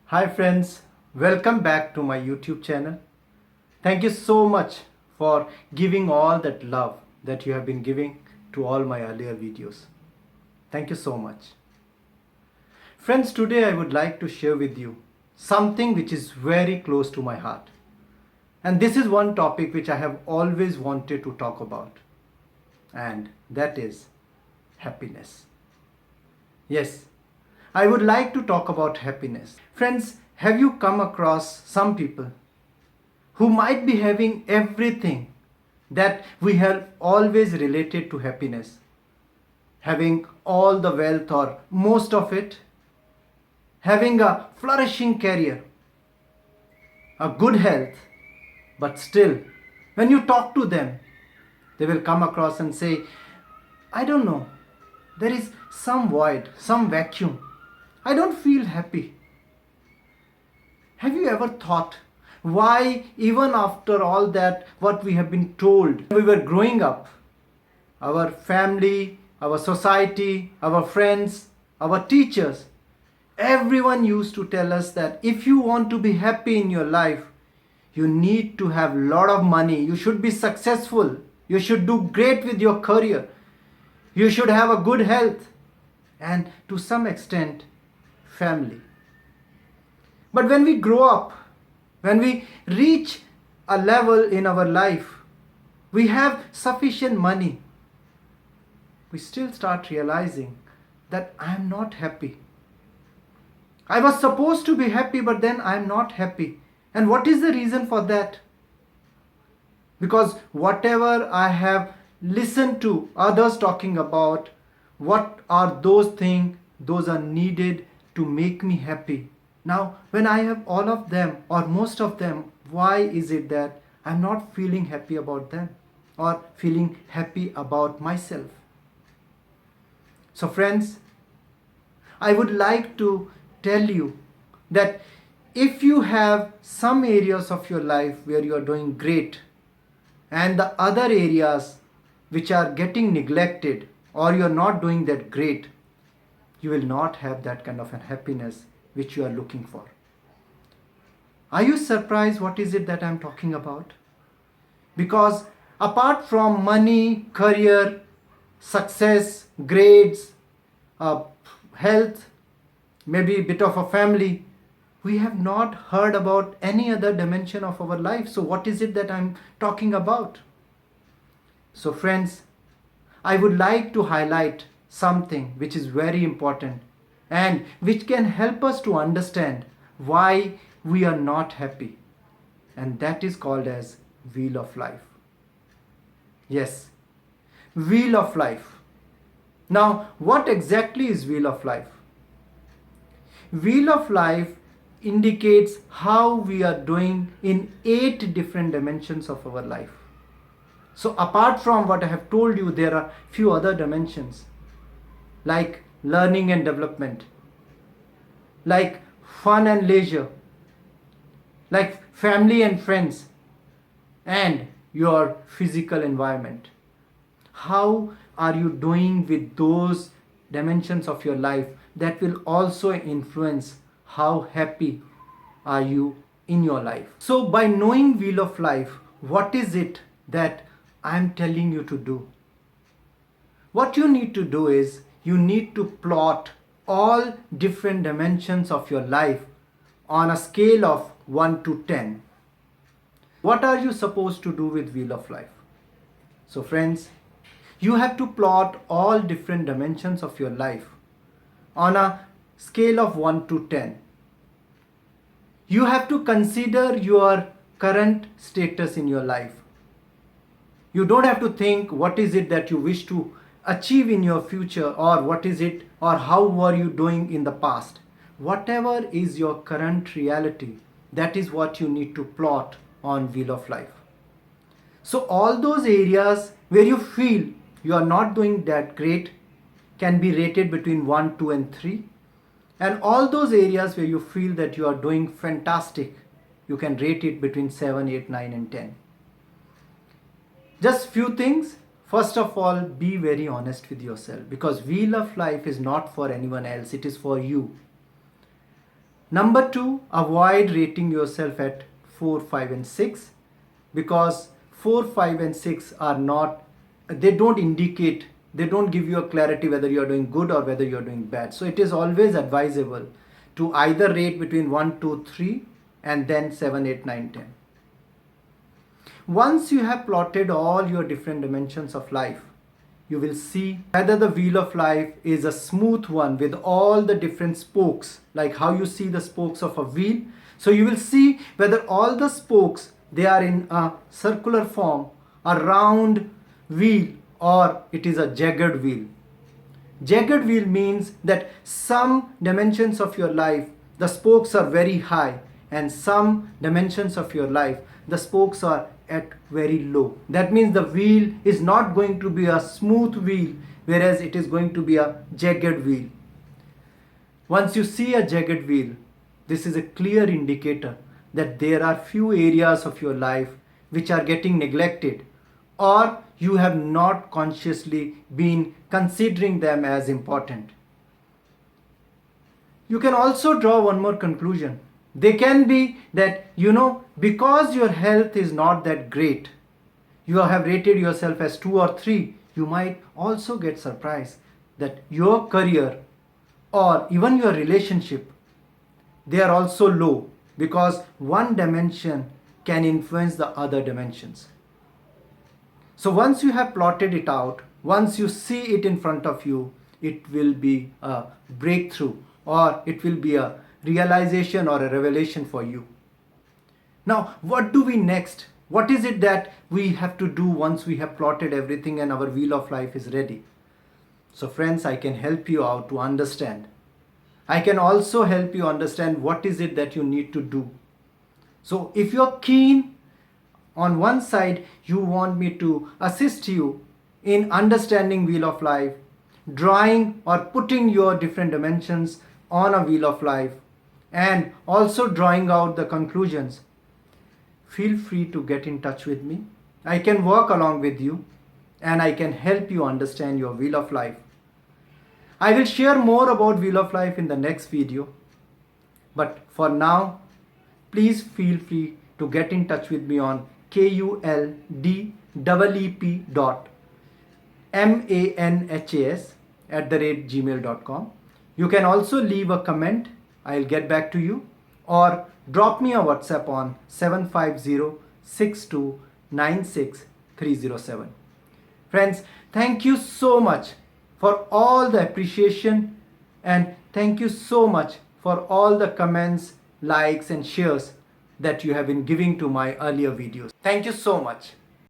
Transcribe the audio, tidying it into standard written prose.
Hi friends, welcome back to my YouTube channel. Thank you so much for giving all that love that you have been giving to all my earlier videos. Thank you so much. Friends, today I would like to share with you something which is very close to my heart. And this is one topic which I have always wanted to talk about. And that is happiness. Yes, I would like to talk about happiness. Friends, have you come across some people who might be having everything that we have always related to happiness? Having all the wealth or most of it, having a flourishing career, a good health, but still, when you talk to them, they will come across and say, I don't know, there is some void, some vacuum. I don't feel happy. Have you ever thought why, even after all that, what we have been told, we were growing up, our family, our society, our friends, our teachers, everyone used to tell us that if you want to be happy in your life, you need to have a lot of money, you should be successful, you should do great with your career, you should have a good health, and to some extent, family. But when we grow up, when we reach a level in our life, we have sufficient money, we still start realizing that I am not happy. I was supposed to be happy, but then I am not happy. And what is the reason for that? Because whatever I have listened to others talking about, what are those things, those are needed to make me happy. Now, when I have all of them or most of them, why is it that I'm not feeling happy about them or feeling happy about myself? So, friends, I would like to tell you that if you have some areas of your life where you are doing great and the other areas which are getting neglected or you are not doing that great, you will not have that kind of a happiness which you are looking for. Are you surprised what is it that I am talking about? Because apart from money, career, success, grades, health, maybe a bit of a family, we have not heard about any other dimension of our life. So what is it that I'm talking about? So friends, I would like to highlight something which is very important and which can help us to understand why we are not happy. And that is called as wheel of life. Yes, wheel of life. Now, what exactly is wheel of life? Wheel of life indicates how we are doing in 8 different dimensions of our life. So apart from what I have told you, there are few other dimensions like learning and development, like fun and leisure, like family and friends, and your physical environment. How are you doing with those dimensions of your life that will also influence how happy are you in your life? So by knowing wheel of life, what is it that I'm telling you to do? What you need to do is you need to plot all different dimensions of your life on a scale of 1 to 10. What are you supposed to do with wheel of life? So friends, you have to plot all different dimensions of your life on a scale of 1 to 10. You have to consider your current status in your life. You don't have to think what is it that you wish to achieve in your future or what is it or how were you doing in the past. Whatever is your current reality, that is what you need to plot on wheel of life. So all those areas where you feel you are not doing that great can be rated between 1, 2 and 3. And all those areas where you feel that you are doing fantastic, you can rate it between 7, 8, 9 and 10. Just few things. First of all, be very honest with yourself because wheel of life is not for anyone else, it is for you. Number two, avoid rating yourself at 4, 5 and 6, because 4, 5 and 6 are not, they don't indicate, they don't give you a clarity whether you are doing good or whether you are doing bad. So it is always advisable to either rate between 1, 2, 3 and then 7, 8, 9, 10. Once you have plotted all your different dimensions of life, you will see whether the wheel of life is a smooth one with all the different spokes, like how you see the spokes of a wheel. So you will see whether all the spokes, they are in a circular form, a round wheel, or it is a jagged wheel. Jagged wheel means that some dimensions of your life, the spokes are very high, and some dimensions of your life, the spokes are at very low. That means the wheel is not going to be a smooth wheel, whereas it is going to be a jagged wheel. Once you see a jagged wheel, this is a clear indicator that there are few areas of your life which are getting neglected, or you have not consciously been considering them as important. You can also draw one more conclusion. They can be that, because your health is not that great, you have rated yourself as 2 or 3, you might also get surprised that your career or even your relationship, they are also low, because one dimension can influence the other dimensions. So once you have plotted it out, once you see it in front of you, it will be a breakthrough, or it will be a realization or a revelation for you. Now, what do we next? What is it that we have to do once we have plotted everything and our wheel of life is ready? So friends, I can help you out to understand. I can also help you understand what is it that you need to do. So if you're keen, on one side, you want me to assist you in understanding wheel of life, drawing or putting your different dimensions on a wheel of life, and also drawing out the conclusions, feel free to get in touch with me. I can work along with you and I can help you understand your wheel of life. I will share more about wheel of life in the next video. But for now, please feel free to get in touch with me on kuldep.manhas@gmail.com. You can also leave a comment. I'll get back to you, or drop me a WhatsApp on 750-6296-307. Friends, thank you so much for all the appreciation, and thank you so much for all the comments, likes and shares that you have been giving to my earlier videos. Thank you so much.